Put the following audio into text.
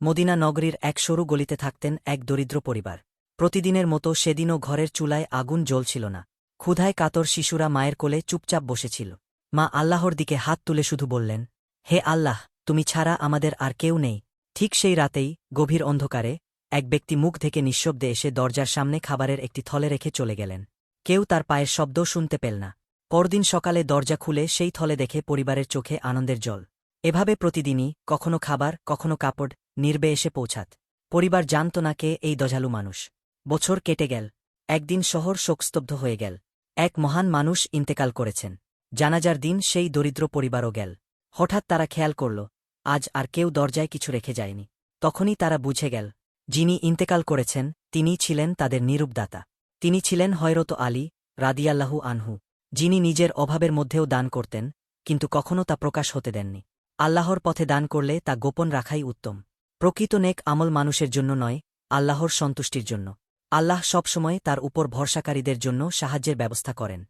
Medina নগরীর এক সরু গলিতে থাকতেন এক দরিদ্র পরিবার। প্রতিদিনের মতো সেদিনও ঘরের চুলায় আগুন জ্বলছিল না। ক্ষুধায় কাতর শিশুরা মায়ের কোলে চুপচাপ বসেছিল। মা আল্লাহর দিকে হাত তুলে শুধু বললেন, হে আল্লাহ, তুমি ছাড়া আমাদের আর কেউ নেই। ঠিক সেই রাতেই গভীর অন্ধকারে এক ব্যক্তি মুখ থেকে নিঃশব্দে এসে দরজার সামনে খাবারের একটি থলে রেখে চলে গেলেন। কেউ তার পায়ের শব্দও শুনতে পেল না। পরদিন সকালে দরজা খুলে সেই থলে দেখে পরিবারের চোখে আনন্দের জল। এভাবে প্রতিদিনই কখনো খাবার, কখনো কাপড় নির্বে এসে পৌঁছাত। পরিবার জানত না কে এই দয়ালু মানুষ। বছর কেটে গেল। একদিন শহর শোকস্তব্ধ হয়ে গেল। এক মহান মানুষ ইন্তেকাল করেছেন। জানাজার দিন সেই দরিদ্র পরিবারও গেল। হঠাৎ তারা খেয়াল করল, আজ আর কেউ দরজায় কিছু রেখে যায়নি। তখনই তারা বুঝে গেল, যিনি ইন্তেকাল করেছেন তিনিই ছিলেন তাদের নিরূপদাতা। তিনি ছিলেন হযরত আলী রাদিয়াল্লাহু আনহু, যিনি নিজের অভাবের মধ্যেও দান করতেন, কিন্তু কখনও তা প্রকাশ হতে দেননি। আল্লাহর পথে দান করলে তা গোপন রাখাই উত্তম। প্রকৃত নেক আমল মানুষের জন্য নয়, আল্লাহর সন্তুষ্টির জন্য। আল্লাহ সবসময় তার উপর ভরসাকারীদের জন্য সাহায্যের ব্যবস্থা করেন।